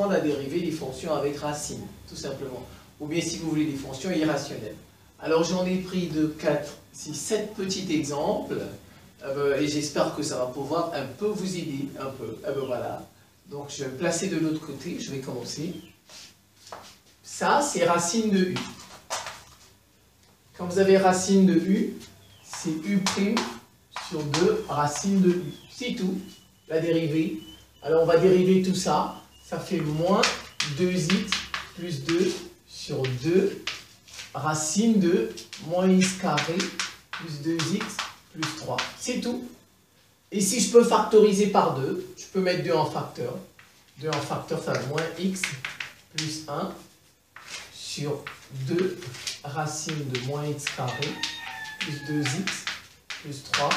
apprendre à dériver les fonctions avec racine, tout simplement. Ou bien si vous voulez des fonctions irrationnelles. Alors j'en ai pris de 4, 6, 7 petits exemples. Et j'espère que ça va pouvoir un peu vous aider, un peu. Voilà. Donc je vais me placer de l'autre côté, je vais commencer. Ça, c'est racine de U. Quand vous avez racine de U, c'est U' sur 2 racine de U. C'est tout, la dérivée. Alors on va dériver tout ça. Ça fait moins 2x plus 2 sur 2 racine de moins x carré plus 2x plus 3. C'est tout. Et si je peux factoriser par 2, je peux mettre 2 en facteur. 2 en facteur, ça va moins x plus 1 sur 2 racine de moins x carré plus 2x plus 3.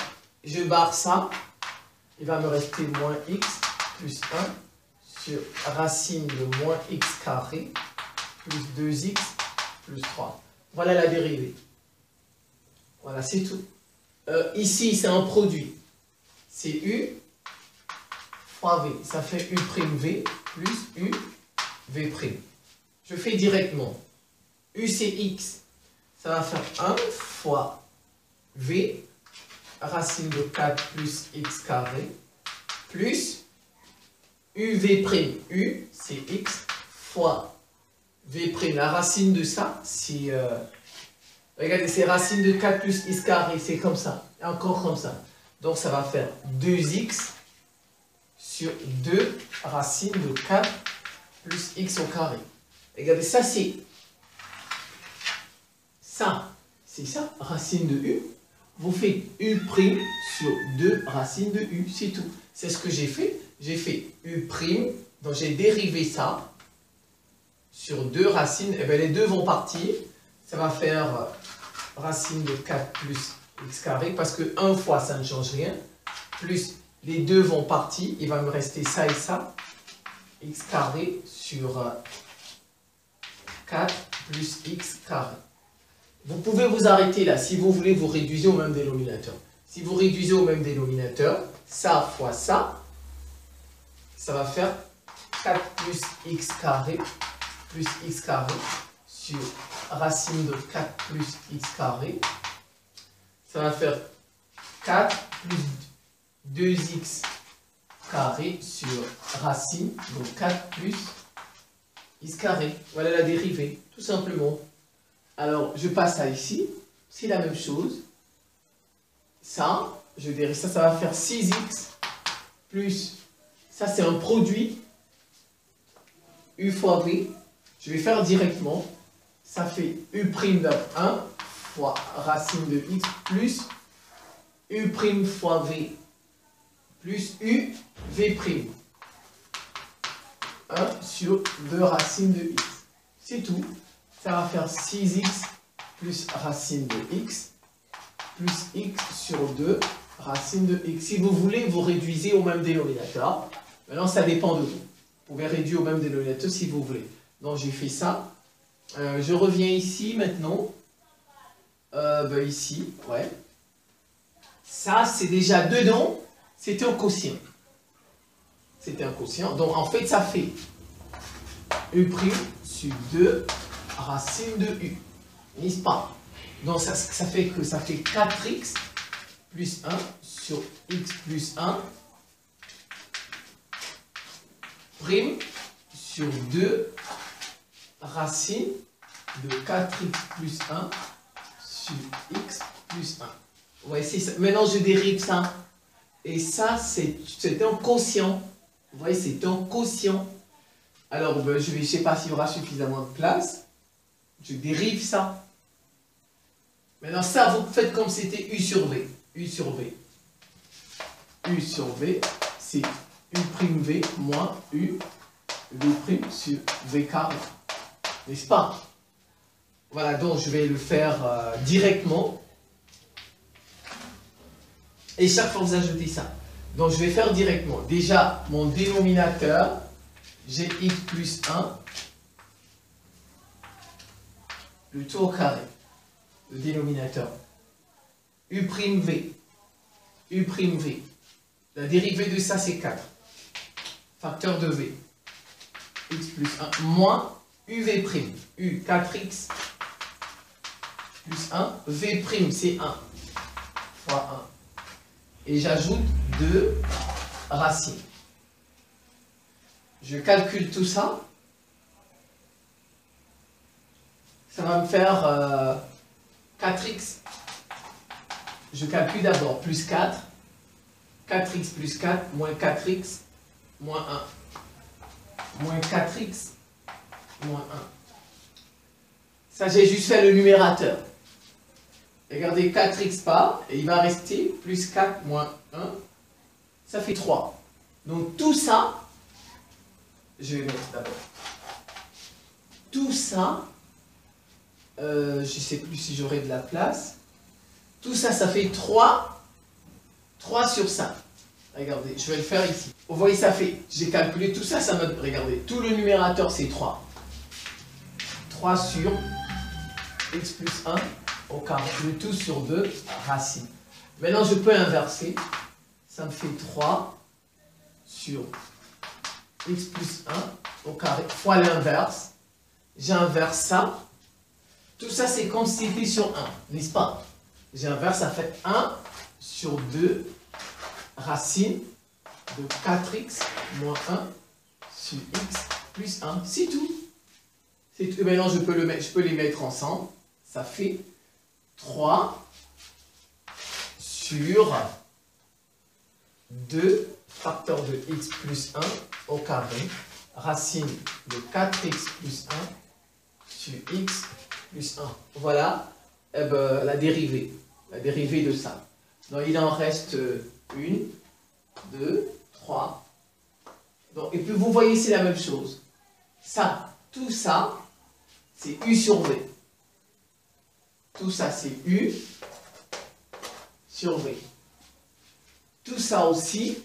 Je barre ça. Il va me rester moins x plus 1 sur racine de moins x carré plus 2x plus 3. Voilà la dérivée. Voilà, c'est tout. Ici, c'est un produit. C'est U fois V. Ça fait U'V plus UV'. Je fais directement. U, c'est X. Ça va faire 1 fois V, racine de 4 plus X carré, plus UV'. U, c'est X fois V'. La racine de ça, c'est... regardez, c'est racine de 4 plus X carré. C'est comme ça. Encore comme ça. Donc, ça va faire 2x sur 2 racine de 4 plus x au carré. Regardez, ça, c'est ça, racine de u. Vous faites u' sur 2 racines de u, c'est tout. C'est ce que j'ai fait. J'ai fait u', donc j'ai dérivé ça sur 2 racines. Et bien, les deux vont partir. Ça va faire racine de 4 plus x carré, parce que 1 fois, ça ne change rien. Plus les deux vont partir. Il va me rester ça et ça. X carré sur 4 plus x carré. Vous pouvez vous arrêter là. Si vous voulez, vous réduisez au même dénominateur. Si vous réduisez au même dénominateur, ça fois ça, ça va faire 4 plus x carré plus x carré sur racine de 4 plus x carré. Ça va faire 4 plus 2x carré sur racine, donc 4 plus x carré. Voilà la dérivée, tout simplement. Alors, je passe à ici, c'est la même chose. Ça, je dérive ça, ça va faire 6x plus, ça c'est un produit, u fois v. Je vais faire directement, ça fait u' de 1 fois racine de x plus u' fois v plus uv'. 1 sur 2 racines de x. C'est tout. Ça va faire 6x plus racine de x plus x sur 2 racine de x. Si vous voulez, vous réduisez au même dénominateur. Maintenant, ça dépend de vous. Vous pouvez réduire au même dénominateur si vous voulez. Donc, j'ai fait ça. Je reviens ici maintenant. Ici, ouais. Ça, c'est déjà dedans. C'était un quotient. C'était un quotient. Donc, en fait, ça fait u' sur 2 racine de u. N'est-ce pas? Donc, ça fait que ça fait 4x plus 1 sur x plus 1 prime sur 2 racine de 4x plus 1 sur x plus 1. Ouais, c'est ça. Maintenant, je dérive ça. Et ça, c'est un quotient. Vous voyez, c'est un quotient. Alors, je ne sais pas s'il y aura suffisamment de place. Je dérive ça. Maintenant, ça, vous faites comme c'était u sur v. U sur v. U sur v, c'est u'v moins u v' sur v carré. N'est-ce pas? Voilà, donc je vais le faire directement. Et chaque fois, vous ajoutez ça. Donc, je vais faire directement. Déjà, mon dénominateur, j'ai x plus 1, le tout au carré. Le dénominateur. U'v. U'v. La dérivée de ça, c'est 4. Facteur de v. x plus 1 moins uv prime. U 4x plus 1. V prime c'est 1 fois 1. Et j'ajoute 2 racines. Je calcule tout ça. Ça va me faire 4x. Je calcule d'abord plus 4. 4x plus 4 moins 4x moins 1. Moins 4x moins 1. Ça, j'ai juste fait le numérateur. Regardez, 4x part, et il va rester plus 4 moins 1. Ça fait 3. Donc tout ça, je vais mettre d'abord. Tout ça, je ne sais plus si j'aurai de la place. Tout ça, ça fait 3 sur 5. Regardez, je vais le faire ici. Vous voyez, ça fait, j'ai calculé tout ça, ça me... Regardez, tout le numérateur, c'est 3. 3 sur x plus 1 au carré. Le tout sur 2 racines. Maintenant, je peux inverser. Ça me fait 3 sur x plus 1 au carré fois l'inverse. J'inverse ça. Tout ça, c'est constitué sur 1, n'est-ce pas? J'inverse, ça fait 1 sur 2 racine de 4x moins 1 sur x plus 1. C'est tout. Et maintenant, je peux les mettre ensemble. Ça fait 3 sur 2 facteur de x plus 1 au carré, racine de 4x plus 1 sur x plus 1. Voilà la dérivée de ça. Donc, il en reste 1, 2, 3. Donc, et puis, vous voyez, c'est la même chose. Ça, tout ça, c'est U sur V. Tout ça, c'est U sur V. Tout ça aussi,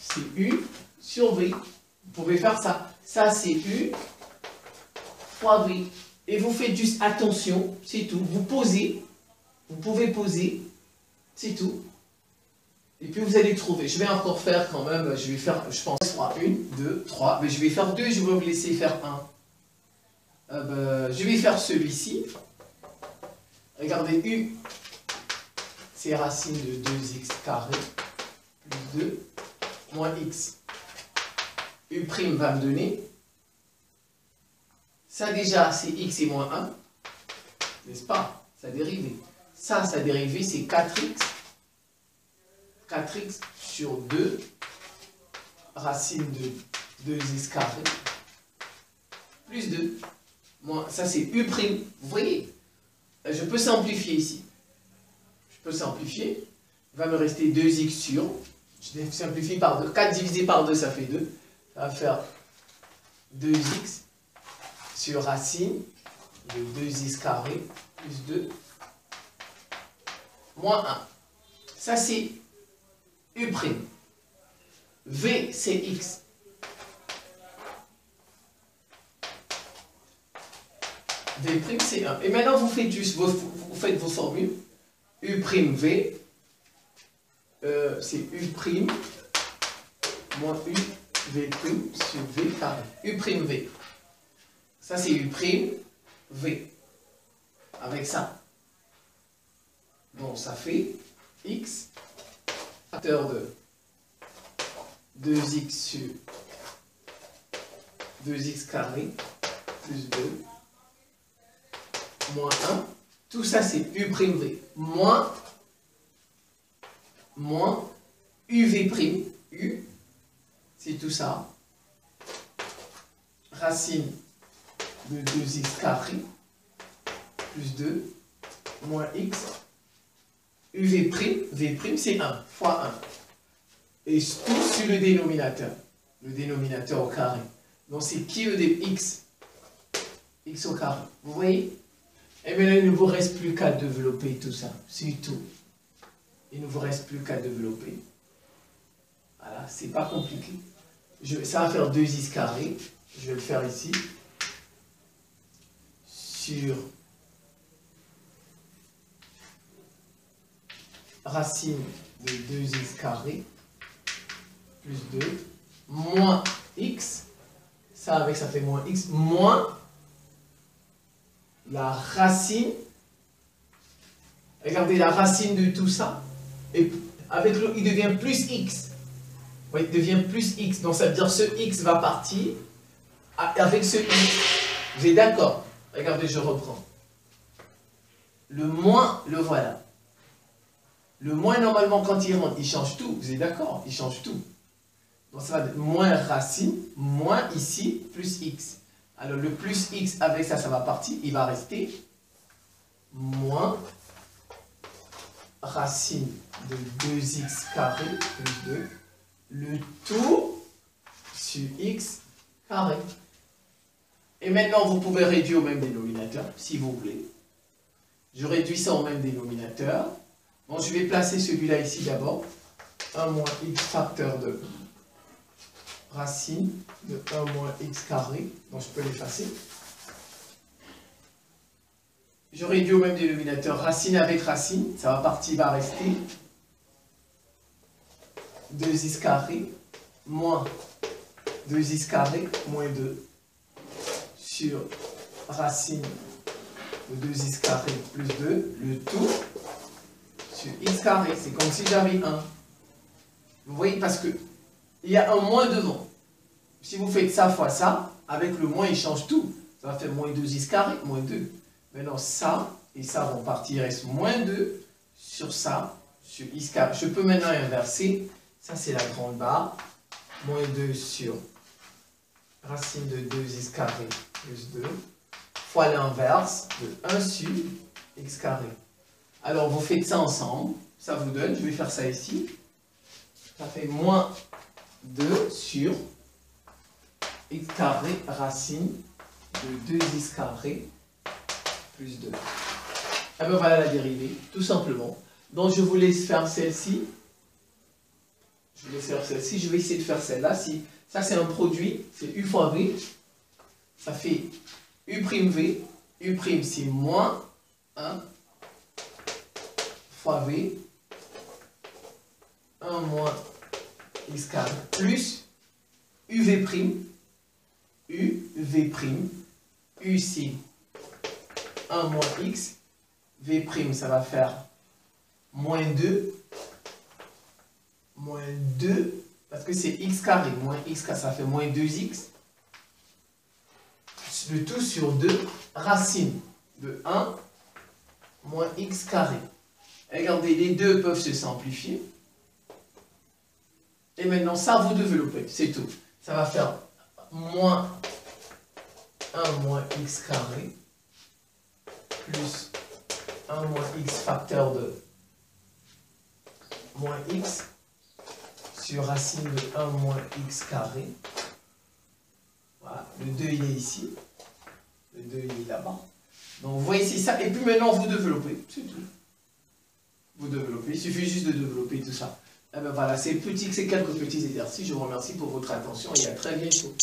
c'est U sur V. Vous pouvez faire ça. Ça, c'est U fois V. Et vous faites juste attention, c'est tout. Vous posez, vous pouvez poser, c'est tout. Et puis vous allez trouver. Je vais encore faire quand même, je vais faire, je pense, 1, 2, 3. Mais je vais faire 2, je vais vous laisser faire 1. Je vais faire celui-ci. Regardez, U, c'est racine de 2x carré plus 2 moins x. U' va me donner. Ça déjà, c'est x et moins 1. N'est-ce pas? Sa dérivée. Ça, sa dérivée, c'est 4x. 4x sur 2 racine de 2x carré plus 2. Ça, c'est U'. Vous voyez? Je peux simplifier ici. Je peux simplifier. Il va me rester 2x sur. Je simplifie par 2. 4 divisé par 2, ça fait 2. Ça va faire 2x sur racine de 2x carré plus 2 moins 1. Ça, c'est U'. V, c'est x. V', c'est 1. Et maintenant, vous faites juste vous faites vos formules. U', c'est U' moins U, V' sur V carré. U', V. Ça, c'est U', V. Avec ça. Donc, ça fait x facteur de 2x sur 2x carré plus 2 moins 1. Tout ça, c'est U', moins UV'. U, c'est tout ça. Racine de 2x carré plus 2 moins x. UV', V', c'est 1 fois 1. Et tout sur le dénominateur. Le dénominateur au carré. Donc, c'est QE de x. X au carré. Vous voyez? Et maintenant, il ne vous reste plus qu'à développer tout ça. C'est tout. Il ne vous reste plus qu'à développer. Voilà, c'est pas compliqué. Ça va faire 2x carré. Je vais le faire ici. Sur racine de 2x carré plus 2 moins x. Ça avec ça fait moins x, moins la racine. Regardez la racine de tout ça. Et avec l'eau, il devient plus x. Oui, il devient plus x. Donc ça veut dire que ce x va partir avec ce x. Vous êtes d'accord? Regardez, je reprends. Le moins, le voilà. Le moins, normalement, quand il rentre, il change tout. Vous êtes d'accord? Il change tout. Donc ça va être moins racine, moins ici, plus x. Alors le plus x avec ça, ça va partir. Il va rester moins racine de 2x carré plus 2. Le tout sur x carré. Et maintenant, vous pouvez réduire au même dénominateur, si vous voulez. Je réduis ça au même dénominateur. Bon, je vais placer celui-là ici d'abord. 1 moins x facteur de racine de 1 moins x carré. Donc, je peux l'effacer. Je réduis au même dénominateur. Racine avec racine. Ça va partir, va rester 2x carré moins 2x carré moins 2 sur racine de 2x carré plus 2, le tout sur x carré. C'est comme si j'avais 1. Vous voyez, parce que il y a un moins devant. Si vous faites ça fois ça, avec le moins, il change tout. Ça va faire moins 2x carré, moins 2. Maintenant, ça et ça vont partir. Il reste moins 2 sur ça, sur x carré. Je peux maintenant inverser. Ça, c'est la grande barre. Moins 2 sur racine de 2x carré plus 2 fois l'inverse de 1 sur x carré. Alors, vous faites ça ensemble. Ça vous donne, je vais faire ça ici. Ça fait moins 2 sur x carré racine de 2x carré plus 2. Et bien voilà la dérivée, tout simplement. Donc, je vous laisse faire celle-ci. Je vais faire celle-ci, je vais essayer de faire celle-là. Si ça, c'est un produit, c'est U fois V. Ça fait U', V. U', c'est moins 1 fois V. 1 moins x carré plus UV'. UV'. U, c'est 1 moins x. V', ça va faire moins 2. Moins 2, parce que c'est x carré, moins x carré, ça fait moins 2x. Le tout sur 2, racine de 1 moins x carré. Regardez, les deux peuvent se simplifier. Et maintenant, ça, vous développez, c'est tout. Ça va faire moins 1 moins x carré plus 1 moins x facteur de moins x sur racine de 1 moins x carré. Voilà, le 2 il est ici. Le 2 il est là-bas. Donc vous voyez ici ça. Et puis maintenant vous développez. C'est tout. Vous développez. Il suffit juste de développer tout ça. Et ben voilà, c'est quelques petits exercices. Je vous remercie pour votre attention et à très bientôt.